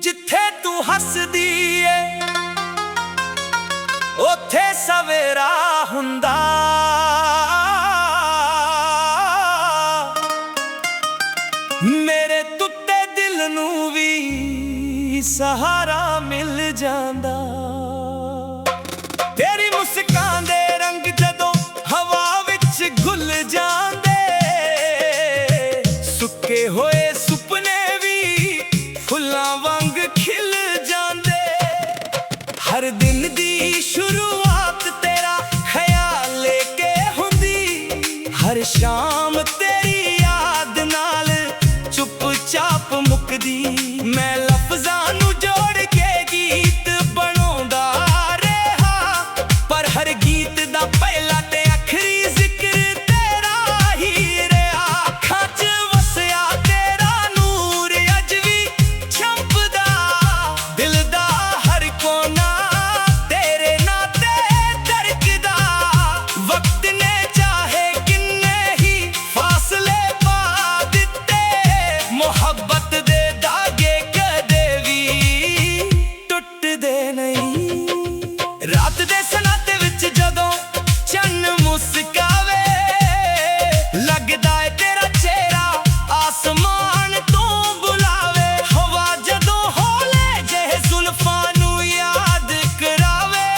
जिथे तू हसदी ए ओथे सवेरा हुंदा। मेरे तुत्ते दिल नू भी सहारा मिल जांदा। तेरी मुस्कान दे रंग जदों हवा विच घुल जांदे, सुके होए सुपने भी फुल्लां वांग खिल जांदे। हर दिन दी शुरुआत तेरा ख्याल लेके हुंदी, हर शाम तेरी याद नाल चुपचाप मुकदी। मैं लफ्ज़ां नू जोड़ के गीत बनाउंदा रहा, पर हर गीत दा पहला ते आखरी जिक्र तेरा ही रहा। अखां च वसिया तेरा नूर अज भी चमकदा, दिल दा हर कोना तेरे नाते धड़कदा। वक्त ने चाहे किन्ने ही फासले पा दिते, मोहब्बत दे धागे कदे भी टुटदे नहीं। रात दे सनाते विच जदों चन्न मुस्कावे, लगदा है तेरा चेहरा आसमान तो बुलावे। हवा जदों हौले जेहे जुल्फां नू याद करावे,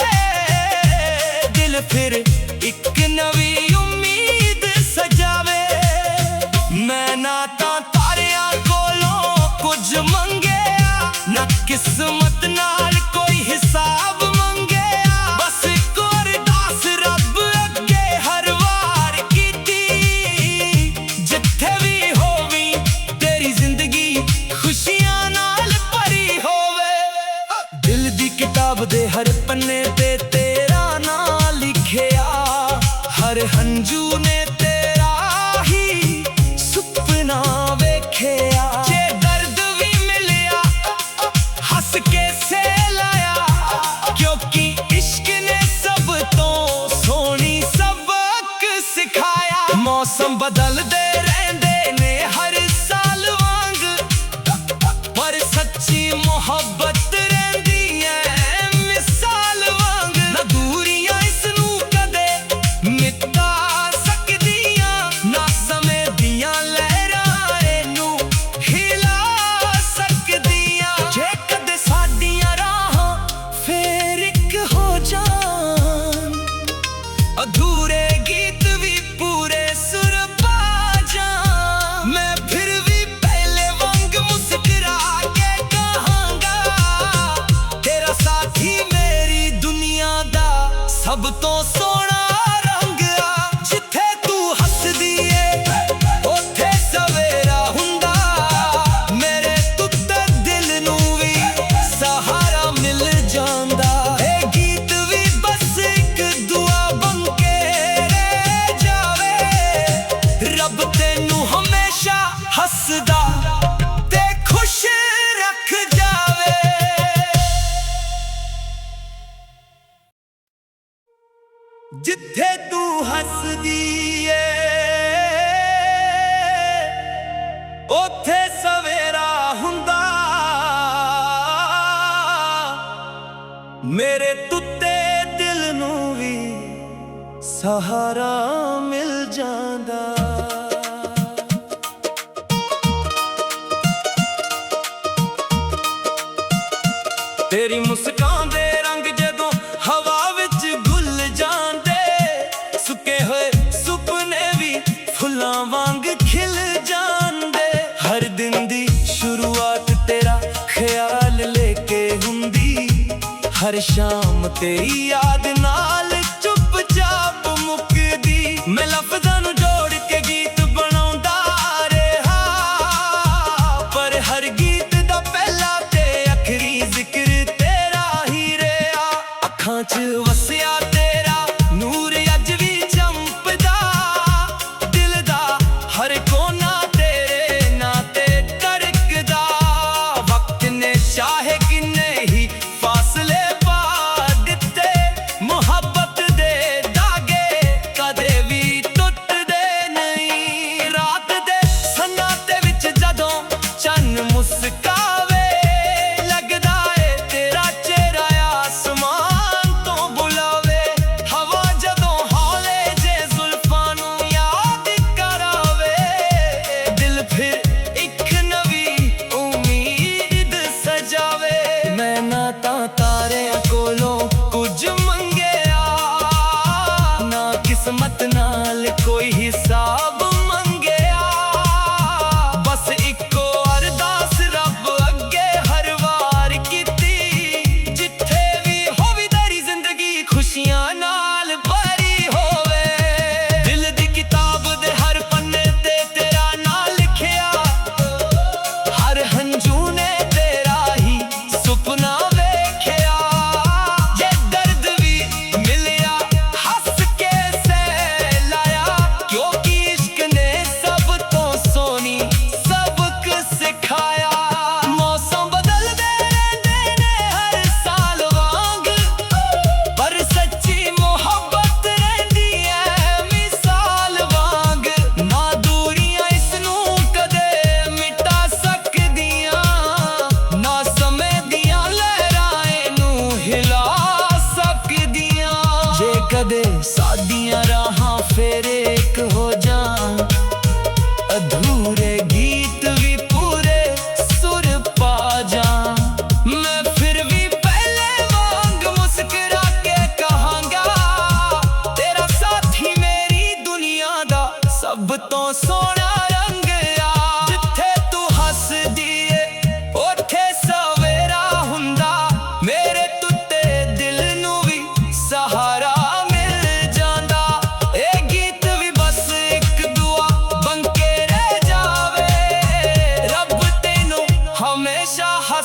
दिल फिर एक नवी उम्मीद सजावे। मैं ना तां तारियां कोलों कुछ मंगया, ना किस्मत नाल कोई हिसाब मंगया। बस इक अरदास रब अगे हर वार कीती, जिथे भी होवी तेरी जिंदगी खुशियां नाल भरी होवे। दिल दी किताब दे हर पन्ने ते तेरा नाम लिखिया, हर हंजू ने तेरा ही सुपना वेखिया। जे दर्द भी मिलिया हस के सहलाया, क्योंकि इश्क ने सब तो सोहनी सबक सिखाया। मौसम बदलदे रहंदे ने हर साल वांग, पर सच्ची मोहब्बत रहंदी है मिसाल वांग। ना दूरियां इसनू कदे मिटा सकदियां, ना समय दियां लहरां इनू हिला सकदियां। जे कदे साडियां राहां फेर इक हो जान, अधूरे गीत भी पूरे सुर पा जान। मैं फिर भी पहले वांग मुस्कुरा के कहांगा, तेरा साथी मेरी दुनिया दा सब तो सोहना रंग आ। जिथे तू हसदी ए ओथे सवेरा हुंदा, मेरे तुत्ते दिल नू भी सहारा मिल जांदा। ए गीत भी बस एक दुआ बन के रह जावे, रब तैनू हमेशा हसदा ते खुश रख जावे। जिथे तू हसदी ए ओथे सवेरा हुंदा, मेरे तुत्ते दिल नू भी सहारा मिल जांदा। तेरी मुस्कान दे रंग जदों हवा विच घुल जांदे, सुके होए सुपने भी फुल्लां वांग खिल जांदे। हर दिन दी शुरुआत तेरा ख्याल लेके हुंदी, हर शाम तेरी याद नाल चुपचाप मुकदी। मैं लफ्ज़ां नू जोड़ के गीत बनाउंदा रहा, पर हर गीत दा पहला ते आखरी जिक्र तेरा ही रहा। अखां च वसिया तेरा नूर अज भी चमकदा, दिल दा हर कोना तेरे नाते धड़कदा। वक्त ने चाहे किन्ने ही फासले पा दिते, मोहब्बत दे धागे कदे भी टुटदे नहीं। रात दे सन्नाटे विच जदों चन्न मुस्कावे,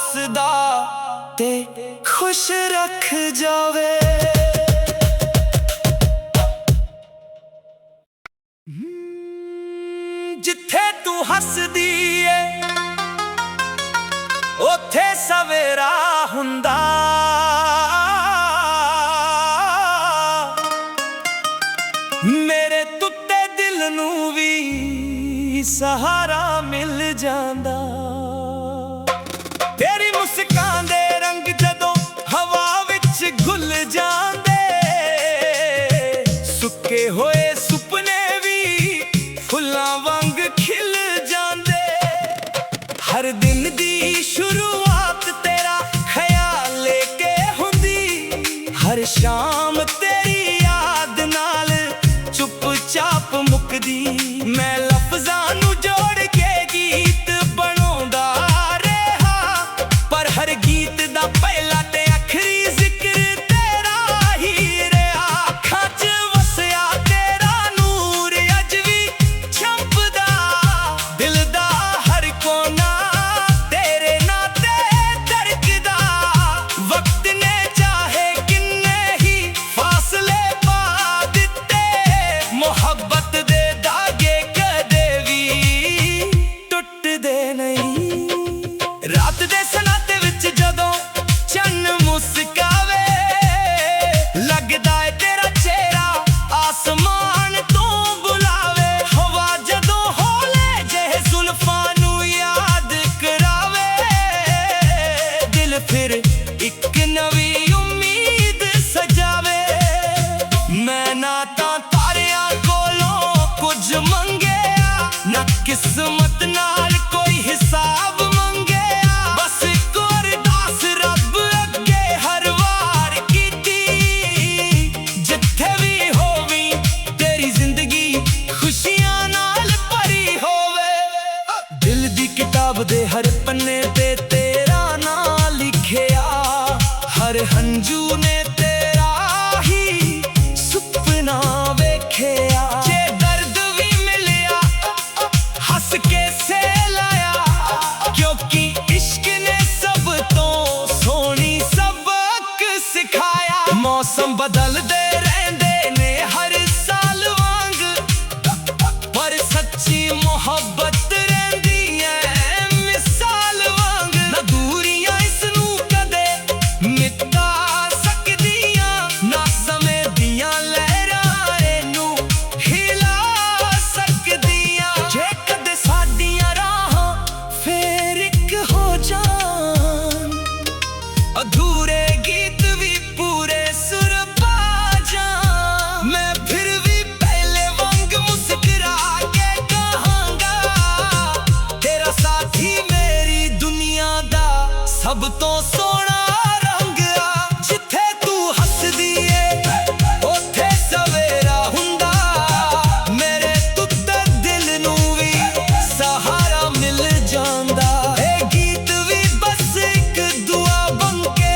ਹੱਸਦਾ ਤੇ ਖੁਸ਼ ਰੱਖ ਜਾਵੇ। ਜਿੱਥੇ ਤੂੰ ਹੱਸਦੀ ਏ ਉੱਥੇ ਸਵੇਰਾ ਹੁੰਦਾ। ਮੇਰੇ ਟੁੱਟੇ ਦਿਲ ਨੂੰ ਵੀ ਸਹਾਰਾ ਮਿਲ ਜਾਂਦਾ। ਤੇਰੀ ਮੁਸਕਾਨ ਦੇ ਰੰਗ ਜਦੋਂ ਹਵਾ ਵਿੱਚ ਘੁਲ ਜਾਂਦੇ, ਸੁੱਕੇ ਹੋਏ ਸੁਪਨੇ ਵੀ ਫੁੱਲਾਂ ਵਾਂਗ ਖਿਲ ਜਾਂਦੇ। ਹਰ ਦਿਨ ਦੀ ਸ਼ੁਰੂਆਤ ਤੇਰਾ ਖਿਆਲ ਲੈ ਕੇ ਹੁੰਦੀ, ਹਰ ਸ਼ਾਮ ਤੇਰੀ ਯਾਦ ਨਾਲ ਚੁੱਪ-ਚਾਪ ਮੁੱਕਦੀ। ਮੈਂ ਲਫ਼ਜ਼ਾਂ ਨੂੰ ਜੋੜ ਕੇ ਗੀਤ ਬਣਾਉਂਦਾ ਰਿਹਾ, ਪਰ ਹਰ ਗੀਤ ਦਾ ਪਹਿਲਾ ਤੇ ਆਖਰੀ ਜ਼ਿਕਰ ਤੇਰਾ ਹੀ ਰਿਹਾ। ਅੱਖਾਂ 'ਚ ਵਸਿਆ ਤੇਰਾ ਨੂਰ ਅੱਜ ਵੀ ਚਮਕਦਾ, ਦਿਲ ਦਾ ਹਰ ਕੋਨਾ ਤੇਰੇ ਨਾਂ ਤੇ ਧੜਕਦਾ। ਵਕਤ ਨੇ ਚਾਹੇ ਕਿੰਨੇ ਹੀ ਫਾਸਲੇ ਪਾ ਦਿੱਤੇ, ਮੁਹੱਬਤ ਦੇ ਧਾਗੇ ਕਦੇ ਵੀ ਟੁੱਟਦੇ ਨਹੀਂ। ਰਾਤ ਦੇ ਸਨਾਟੇ ਵਿੱਚ ਜਦੋਂ ਚੰਨ ਮੁਸਕਾਵੇ, ਲੱਗਦਾ ਏ ਤੇਰਾ ਚਿਹਰਾ ਆਸਮਾਨ ਤੋਂ ਬੁਲਾਵੇ। ਹਵਾ ਜਦੋਂ ਹੌਲੇ ਜਿਹੇ ਜ਼ੁਲਫਾਂ ਨੂੰ ਯਾਦ ਕਰਾਵੇ, ਦਿਲ ਫਿਰ ਇੱਕ ਨਵੀਂ ਉਮੀਦ ਸਜਾਵੇ। ਮੈਂ ਨਾ ਤਾਂ ਤਾਰਿਆਂ ਕੋਲੋਂ ਕੁਝ ਮੰਗਿਆ, ਨਾ ਕਿਸਮਤ ਨਾਲ ਕੋਈ ਹਿਸਾਬ ਮੰਗਿਆ। ਬਸ ਇੱਕ ਅਰਦਾਸ ਰੱਬ ਅੱਗੇ ਹਰ ਵਾਰ ਕੀਤੀ, ਜਿੱਥੇ ਵੀ ਹੋਵੀਂ ਤੇਰੀ ਜ਼ਿੰਦਗੀ ਖੁਸ਼ੀਆਂ ਨਾਲ ਭਰੀ ਹੋਵੇ। ਦਿਲ ਦੀ ਕਿਤਾਬ ਦੇ ਹਰ ਪੰਨੇ ਤੇ ਤੇਰਾ ਨਾਂ ਲਿਖਿਆ, ਹਰ ਹੰਝੂ ਨੇ ਤੇਰਾ ਹੀ ਸੁਪਨਾ ਵੇਖਿਆ। ਜੇ ਦਰਦ ਵੀ ਮਿਲਿਆ ਹੱਸ ਕੇ ਸਹਿਲਾਇਆ, ਕਿਉਂਕਿ ਇਸ਼ਕ ਨੇ ਸਭ ਤੋਂ ਸੋਹਣੀ ਸਬਕ ਸਿਖਾਇਆ। ਮੌਸਮ ਬਦਲਦੇ ਰਹਿੰਦੇ ਨੇ ਹਰ ਸਾਲ ਵਾਂਗ, ਪਰ ਸੱਚੀ ਮੁਹੱਬਤ ਰਹਿੰਦੀ ਐ ਮਿਸਾਲ ਵਾਂਗ। ਨਾ ਦੂਰੀਆਂ ਇਸ ਨੂੰ ਕਦੇ ਮਿਟਾ ਸਕਦੀਆਂ, ਨਾ ਸਮੇਂ ਦੀਆਂ ਲਹਿਰਾਂ ਇਹਨੂੰ ਹਿਲਾ ਸਕਦੀਆਂ। ਜੇ ਕਦੇ ਸਾਡੀਆਂ ਰਾਹਾਂ ਫੇਰ ਇੱਕ ਹੋ ਜਾਣ, ਅਧੂਰੇ ਗੀਤ ਵੀ ਪੂਰੇ ਸੁਰ ਪਾ ਜਾਣ, ਮੈਂ ਫਿਰ ਵੀ ਪਹਿਲੇ ਵਾਂਗ ਮੁਸਕਰਾ ਕੇ ਕਹਾਂਗਾ, ਤੇਰਾ ਸਾਥੀ ਮੇਰੀ ਦੁਨੀਆ ਦਾ ਸਭ ਤੋਂ ਸੋਹਣਾ ਰੰਗ ਆ। ਜਿੱਥੇ ਤੂੰ ਹੱਸਦੀ ਏ ਉੱਥੇ ਸਵੇਰਾ ਹੁੰਦਾ, ਮੇਰੇ ਟੁੱਟੇ ਦਿਲ ਨੂੰ ਵੀ ਸਹਾਰਾ ਮਿਲ ਜਾਂਦਾ। ਇਹ ਗੀਤ ਵੀ ਬਸ ਇੱਕ ਦੁਆ ਬਣ ਕੇ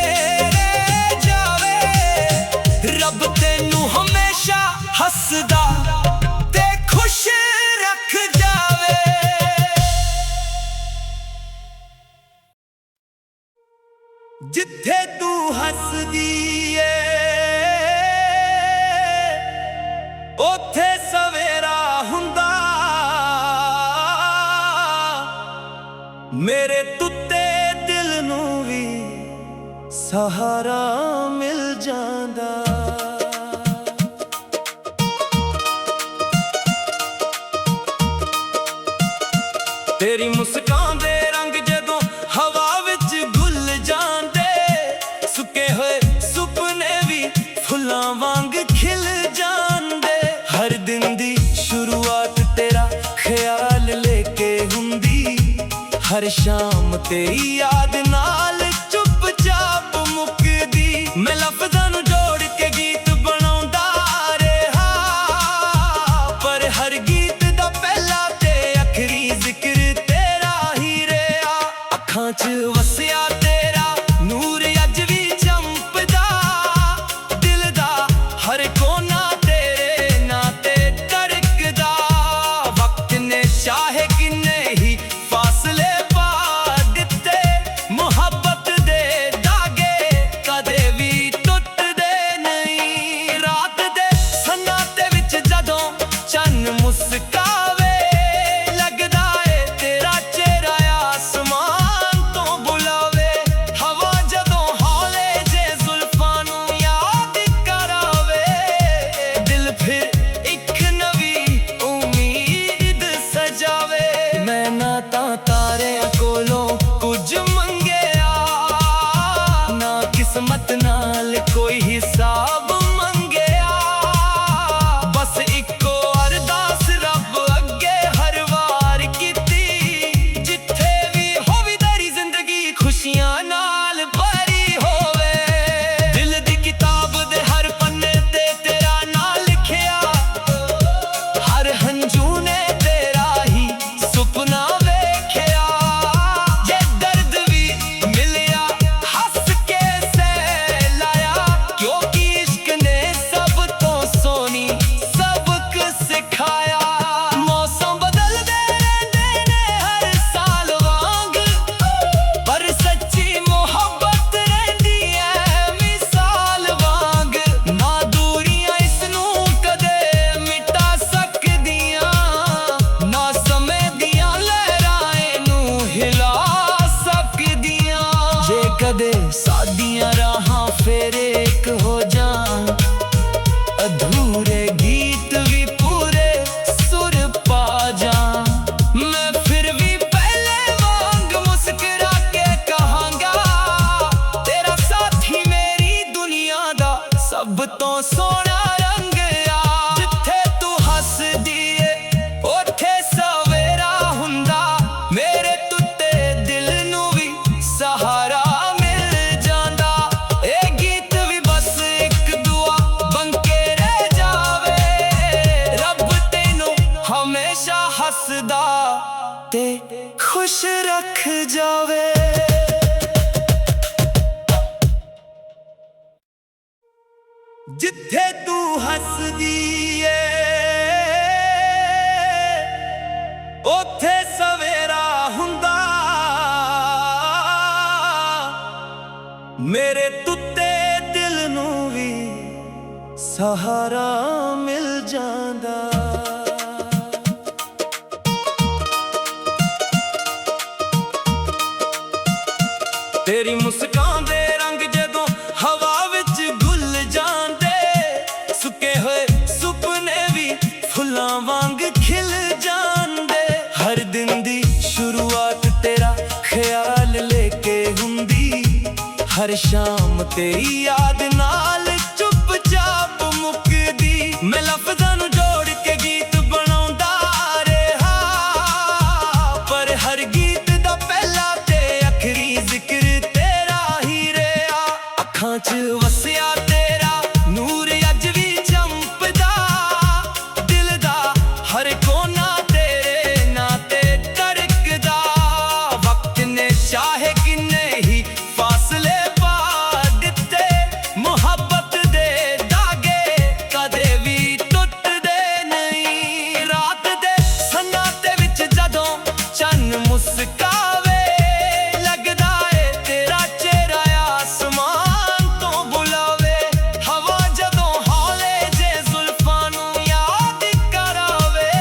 ਰਹਿ ਜਾਵੇ, ਰੱਬ ਤੈਨੂੰ ਹਮੇਸ਼ਾ ਹੱਸਦਾ ਤੇ ਖੁਸ਼ ਰੱਖ ਜਾਵੇ। ਜਿੱਥੇ ਤੂੰ ਹੱਸਦੀ ਏ ਉੱਥੇ ਸਵੇਰਾ ਹੁੰਦਾ, ਮੇਰੇ ਟੁੱਟੇ ਦਿਲ ਨੂੰ ਵੀ ਸਹਾਰਾ ਮਿਲ ਜਾਂਦਾ। ਤੇਰੀ ਮੁਸਕਾਨ ਦੇ ਰੰਗ ਜਦੋਂ ਹਵਾ ਵਿੱਚ ਘੁਲ ਜਾਂਦੇ, ਸੁੱਕੇ ਹੋਏ ਸੁਪਨੇ ਵੀ ਫੁੱਲਾਂ ਵਾਂਗ ਖਿਲ ਜਾਂਦੇ। ਹਰ ਦਿਨ ਦੀ ਸ਼ੁਰੂਆਤ ਤੇਰਾ ਖਿਆਲ ਲੈ ਕੇ ਹੁੰਦੀ, ਹਰ ਸ਼ਾਮ ਤੇਰੀ ਯਾਦ ਨਾਲ ਚੁੱਪ-ਚਾਪ ਮੁੱਕਦੀ। ਮੈਂ ਲਫ਼ਜ਼ਾਂ ਨੂੰ ਜੋੜ ਕੇ ਗੀਤ ਬਣਾਉਂਦਾ ਰਿਹਾ, ਪਰ ਹਰ ਗੀਤ ਦਾ ਪਹਿਲਾ ਤੇ ਆਖਰੀ ਜ਼ਿਕਰ ਤੇਰਾ ਹੀ ਰਿਹਾ। ਅੱਖਾਂ 'ਚ ਵਸਿਆ ਤੇਰਾ ਨੂਰ ਅੱਜ ਵੀ ਚਮਕਦਾ, ਦਿਲ ਦਾ ਹਰ ਕੋਨਾ ਤੇਰੇ ਨਾਂ ਤੇ ਧੜਕਦਾ। ਵਕਤ ਨੇ ਚਾਹੇ ਕਿੰਨੇ ਹੀ ਫਾਸਲੇ ਪਾ ਦਿੱਤੇ, ਮੁਹੱਬਤ ਜਾਵੇ। ਜਿੱਥੇ ਤੂੰ ਹੱਸਦੀ ਏ ਉੱਥੇ ਸਵੇਰਾ ਹੁੰਦਾ, ਮੇਰੇ ਟੁੱਟੇ ਦਿਲ ਨੂੰ ਵੀ ਸਹਾਰਾ ਮਿਲ ਜਾਂਦਾ। ਤੇਰੀ ਮੁਸਕਾਨ ਦੇ ਰੰਗ ਜਦੋਂ ਹਵਾ ਵਿੱਚ ਘੁਲ ਜਾਂਦੇ, ਸੁੱਕੇ ਹੋਏ ਸੁਪਨੇ ਵੀ ਫੁੱਲਾਂ ਵਾਂਗ ਖਿਲ ਜਾਂਦੇ। ਹਰ ਦਿਨ ਦੀ ਸ਼ੁਰੂਆਤ ਤੇਰਾ ਖਿਆਲ ਲੈ ਕੇ ਹੁੰਦੀ, ਹਰ ਸ਼ਾਮ ਤੇਰੀ ਯਾਦ ਨਾਲ ਚੁੱਪਚਾਪ ਮੁੱਕਦੀ। ਮੈਂ ਲਫ਼ਜ਼ਾਂ ਨੂੰ ਜੋੜ ਕੇ ਗੀਤ ਬਣਾਉਂਦਾ ਰਿਹਾ, ਪਰ ਹਰ ਗੀਤ ਦਾ ਪਹਿਲਾ ਤੇ ਆਖਰੀ ਜ਼ਿਕਰ ਤੇਰਾ ਹੀ ਰਿਹਾ। ਅੱਖਾਂ 'ਚ ਵਸਿਆ ਤੇਰਾ ਨੂਰ ਅੱਜ ਵੀ ਚਮਕਦਾ, ਦਿਲ ਦਾ ਹਰ ਕੋਨਾ ਤੇਰੇ ਨਾਂ ਤੇ ਧੜਕਦਾ। ਵਕਤ ਨੇ ਚਾਹੇ ਕਿੰਨੇ ਹੀ ਫਾਸਲੇ ਪਾ ਦਿੱਤੇ, ਮੁਹੱਬਤ ਦੇ ਦਾਗੇ ਕਦੇ ਵੀ ਟੁੱਟਦੇ ਨਹੀਂ। ਰਾਤ ਦੇ ਸੰਨਾਟੇ ਵਿੱਚ ਜਦੋਂ ਚੰਨ ਮੁਸਕਾਵੇ, ਲੱਗਦਾ ਏ ਤੇਰਾ ਚਿਹਰਾ ਆਸਮਾਨ ਤੋਂ ਬੁਲਾਵੇ। ਹਵਾ ਜਦੋਂ ਹੌਲੇ ਜੇ ਜ਼ੁਲਫਾਂ ਨੂੰ ਯਾਦ ਕਰਾਵੇ,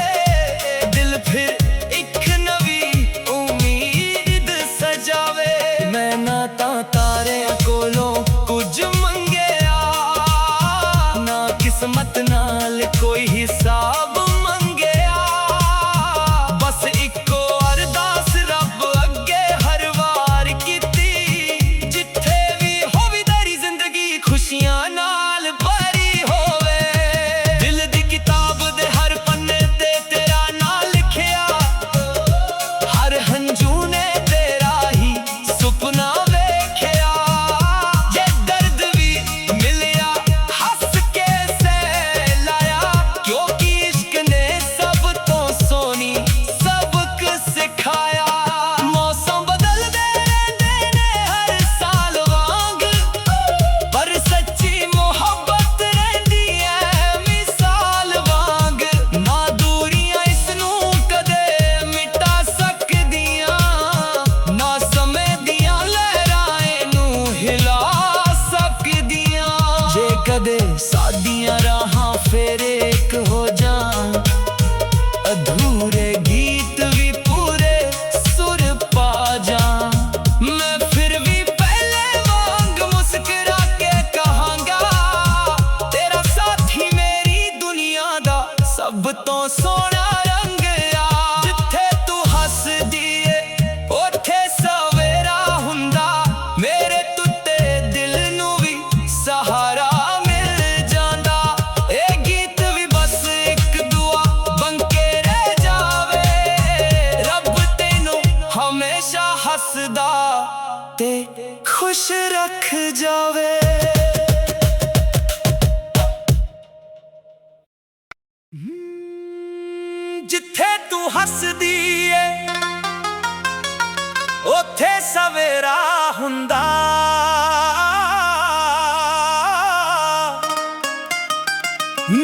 ਦਿਲ ਫਿਰ ਇੱਕ ਨਵੀਂ ਉਮੀਦ ਸਜਾਵੇ। ਮੈਂ ਨਾ ਤਾਂ ਤਾਰਿਆਂ ਕੋਲੋਂ ਕੁਝ ਮੰਗਿਆ, ਨਾ ਕਿਸਮਤ ਨਾਲ ਕੋਈ ਹਿਸਾਬ ਮੰਗਿਆ। ਬਸ ਇੱਕੋ ਅਰਦਾਸ ਰੱਬ ਅੱਗੇ ਹਰ ਵਾਰ ਕੀਤੀ, ਜਿੱਥੇ ਵੀ ਹੋਵੇ ਤੇਰੀ ਜ਼ਿੰਦਗੀ ਖੁਸ਼ੀਆਂ ਨਾਲ ਭਰੀ ਹੋਵੇ। ਦਿਲ ਦੀ ਕਿਤਾਬ ਦੇ ਹਰ ਪੰਨੇ ਤੇ ਤੇਰਾ ਨਾਂ ਲਿਖਿਆ, ਹਰ ਹੰਝੂ ਨੇ ਤੇਰਾ ਹੀ ਸੁਪਨਾ ਵੇਖਿਆ। ਜੇ ਦਰਦ ਵੀ ਮਿਲਿਆ ਹੱਸ ਕੇ ਸਹਿ ਲਾਇਆ, ਕਿਉਂਕਿ ਇਸ਼ਕ ਨੇ ਸਭ ਤੋਂ ਸੋਹਣੀ ਸਬਕ ਸਿਖਾਇਆ। ਮੌਸਮ ਬਦਲਦੇ ਰਹਿੰਦੇ ਨੇ ਹਰ ਸਾਲ ਵਾਂਗ, ਪਰ ਸੱਚੀ ਮੁਹੱਬਤ ਰਹਿੰਦੀ ਹੈ ਮਿਸਾਲ ਵਾਂਗ। ਨਾ ਦੂਰੀਆਂ ਇਸ ਨੂੰ ਕਦੇ ਮਿਟਾ ਸਕਦੀਆਂ, ਨਾ ਸਮੇਂ ਦੀਆਂ ਲਹਿਰਾਂ ਇਹਨੂੰ ਹਿਲਾ ਸਕਦੀਆਂ। ਜੇ ਕਦੇ ਸਾਡੀਆਂ ਰਾਹਾਂ ਫੇਰ ਇੱਕ ਹੋ ਜਾਣ, ਅਧੂਰੇ ਗੀਤ ਵੀ ਪੂਰੇ ਸੁਰ ਪਾ ਜਾਣ, ਮੈਂ ਫਿਰ ਵੀ ਪਹਿਲੇ ਵਾਂਗ ਮੁਸਕਰਾ ਕੇ ਕਹਾਂਗਾ, ਤੇਰਾ ਸਾਥੀ ਮੇਰੀ ਦੁਨੀਆ ਦਾ ਸਭ ਤੋਂ ਸੋਹਣਾ ਰੰਗ ਆ। ਜਿੱਥੇ ਤੂੰ ਹੱਸਦੀ ਏ ਉੱਥੇ ਸਵੇਰਾ ਹੁੰਦਾ, ਮੇਰੇ ਟੁੱਟੇ ਦਿਲ ਨੂੰ ਵੀ ਸਹਾਰਾ ਮਿਲ ਜਾਂਦਾ। ਇਹ ਗੀਤ ਵੀ ਬਸ ਇੱਕ ਦੁਆ ਬਣ ਕੇ ਰਹਿ ਜਾਵੇ, ਰੱਬ ਤੈਨੂੰ ਹਮੇਸ਼ਾ ਹੱਸਦਾ ਤੇ ਖੁਸ਼ ਰੱਖ ਜਾਵੇ। ਜਿੱਥੇ ਤੂੰ ਹੱਸਦੀ ਏ ਉੱਥੇ ਸਵੇਰਾ ਹੁੰਦਾ,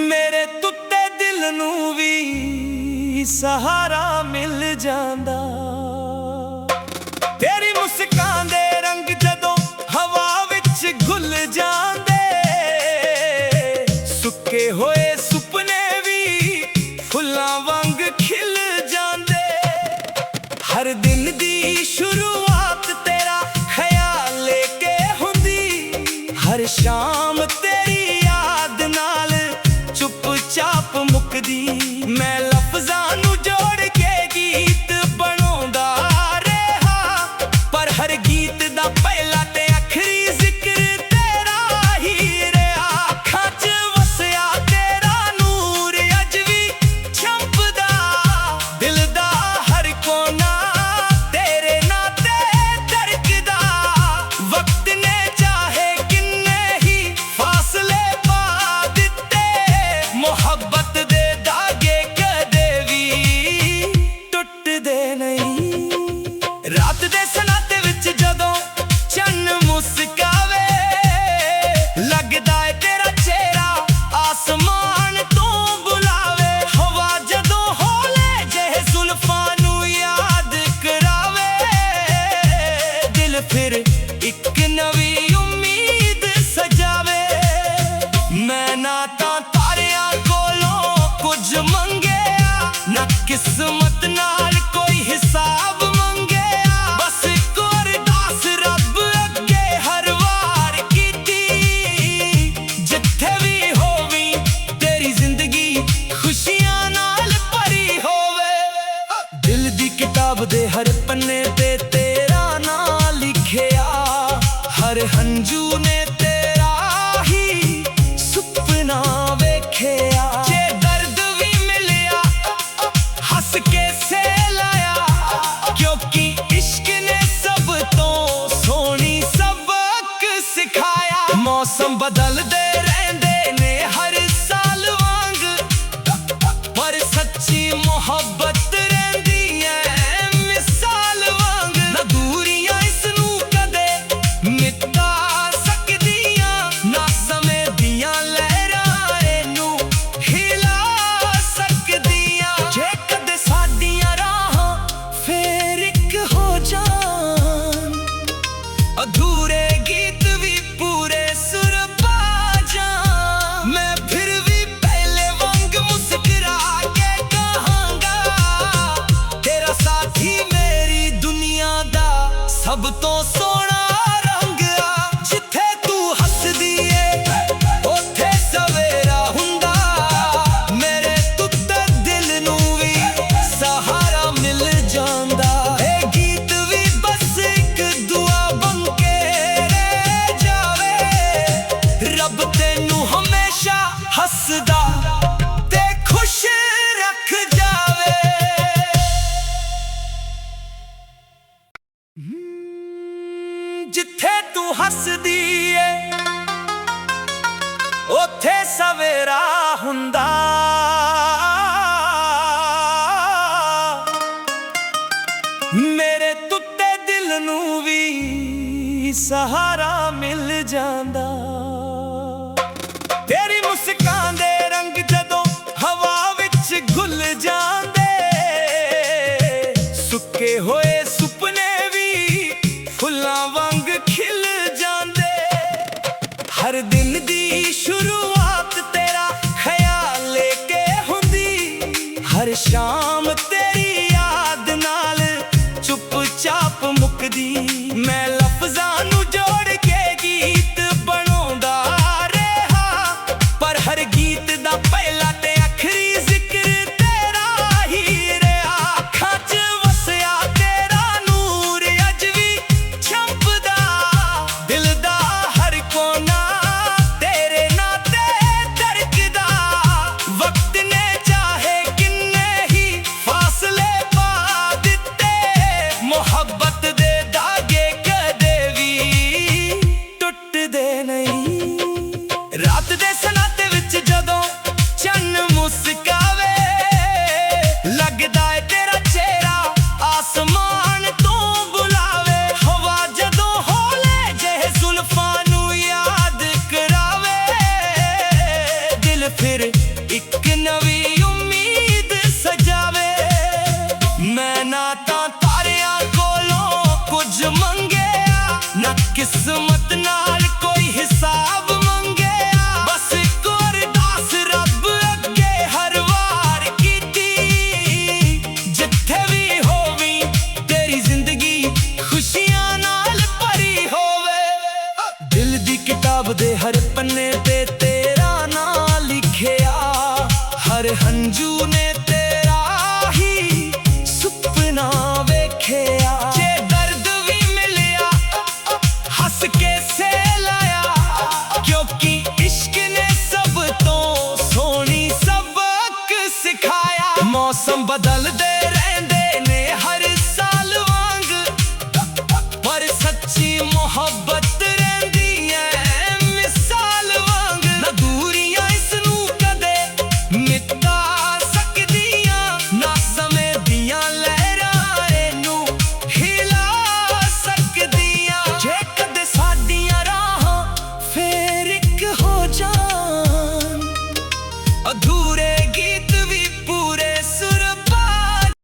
ਮੇਰੇ ਟੁੱਟੇ ਦਿਲ ਨੂੰ ਵੀ ਸਹਾਰਾ ਮਿਲ ਜਾਂਦਾ। ਤੇਰੀ ਮੁਸਕਾਨ ਦੇ ਰੰਗ ਜਦੋਂ ਹਵਾ ਵਿੱਚ ਘੁਲ ਜਾਂਦੇ, ਸੁੱਕੇ ਹੋਏ ਸੁਪਨੇ ਵੀ ਫੁੱਲਾਂ ਵਾਂਗ ਖਿਲ ਜਾਂਦੇ। ਹਰ ਦਿਨ ਦੀ ਸ਼ੁਰੂਆਤ ਤੇਰਾ ਖਿਆਲ ਲੈ ਕੇ ਹੁੰਦੀ, ਹਰ ਸ਼ਾਮ ਤੇਰੀ ਯਾਦ ਨਾਲ ਚੁੱਪਚਾਪ ਮੁੱਕਦੀ। ਮੈਂ ਲਫ਼ਜ਼ਾਂ ਨੂੰ ਜੋੜ ਕੇ ਗੀਤ ਬਣਾਉਂਦਾ ਰਿਹਾ, ਪਰ ਹਰ ਗੀਤ ਦਾ ਪਹਿਲਾ ਤੇ ਆਖਰੀ ਜ਼ਿਕਰ ਤੇਰਾ ਹੀ ਰਿਹਾ। ਅੱਖਾਂ 'ਚ ਵਸਿਆ ਤੇਰਾ ਨੂਰ ਅੱਜ ਵੀ ਚਮਕਦਾ, ਦਿਲ ਦਾ ਹਰ ਕੋਨਾ ਤੇਰੇ ਨਾਂ ਤੇ ਧੜਕਦਾ। ਵਕਤ ਨੇ ਚਾਹੇ ਕਿੰਨੇ ਹੀ ਫਾਸਲੇ ਪਾ ਦਿੱਤੇ, ਮੁਹੱਬਤ ਦੇ ਦਾਗੇ ਕਦੇ ਵੀ ਟੁੱਟਦੇ ਨਹੀਂ। ਰਾਤ ਦੇ फिर एक नवी उम्मीद सजावे। मैं ना तां तारियां कोलों कुछ मंगया, ना किस्मत नाल कोई हिसाब मंगया। बस एक अरदास रब अगे हर वार कीती, जिथे भी होवी तेरी जिंदगी खुशियां नाल भरी होवे। दिल दी किताब दे हर पन्ने ते तेरा नाम लिखिया, हर हंजू ने तेरा ही सुपना वेखिया। जे दर्द भी मिलिया हंस के सहलाया, क्योंकि इश्क ने सब तो सोहनी सबक सिखाया। मौसम बदलदे रहंदे ने हर साल वांग, पर सच्ची मोहब्बत रहंदी है मिसाल वांग। ना दूरियां इसनू कदे मिटा सकदियां, ना समय दियां लहरां इनू हिला सकदियां। जे कदे साडियां राहां फेर एक हो जान, अधूरे गीत भी पूरे सुर पा जान। मैं फिर भी पहले वांग मुस्कुरा के कहांगा, तेरा साथी मेरी दुनिया दा सब तो सोहना रंग आ। जिथे तू हसदी ए ओथे सवेरा हुंदा, मेरे तुत्ते दिल नू भी सहारा मिल जांदा। ए गीत भी बस एक दुआ बन के रह जावे, रब तेनू हमेशा हसदा ते खुश रख जावे। जिथे तू हसदी ए ओथे सवेरा हुंदा, मेरे तुत्ते दिल नू भी सहारा मिल जांदा। तेरी मुस्कान दे रंग जदों हवा विच घुल जांदे, सुके होए सुपने भी फुल्लां वांग खिल जांदे। हर दिन दी शुरुआत तेरा ख्याल लेके हुंदी, हर शाम तेरी याद नाल चुपचाप मुकदी। मैं लफ्ज़ां नू जोड़ के गीत बनाउंदा रहा, पर हर गीत दा पहला ते आखरी जिक्र तेरा ही रहा। अखां च वसिया तेरा नूर अज भी छंपदा, दिल दा हर कोना तेरे नाते धड़कदा। वक्त ने चाहे किन्ने ही फासले पा दित्ते, मोहब्बत दे धागे कदे भी टुटदे नहीं। रात दे सनाटे विच जदों चन्न मुस्कावे, लगदा है तेरा चेहरा आसमान तो बुलावे। हवा जदों हौले जेहे जुल्फां नू याद करावे, दिल फिर एक नवी उम्मीद सजावे। मैं ना तां तारियां कोलों कुछ मंगया, ना किस्मत नाल कोई हिसाब मंगया। बस एक अरदास रब अगे हर वार कीती, जिथे भी होवी तेरी जिंदगी खुशियां नाल भरी होवे। दिल दी किताब दे हर पन्ने ते तेरा नाम लिखिया, हर हंजू ने तेरा ही सुपना वेखिया। जे दर्द भी मिलिया हंस के सहलाया, क्योंकि इश्क ने सब तो सोहनी सबक सिखाया। मौसम बदलदे रहंदे ने हर साल वांग, पर सच्ची मोहब्बत